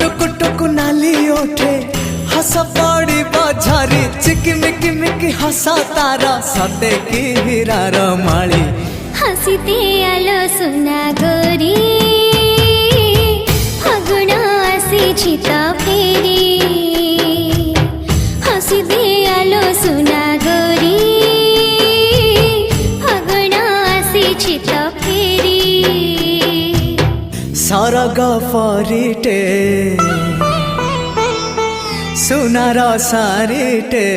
टुक टुक नाली ओठे हस पड़ी बझारी चिकिमिकी मिकी हसा तारा सते की हीरार माली हसीते आलो सुना गोरी फागुण आसी तो फेरी हसीते आलो सुना गोरी फागुण आसी तो फेरी सरग फरिटे सुनार सारिटे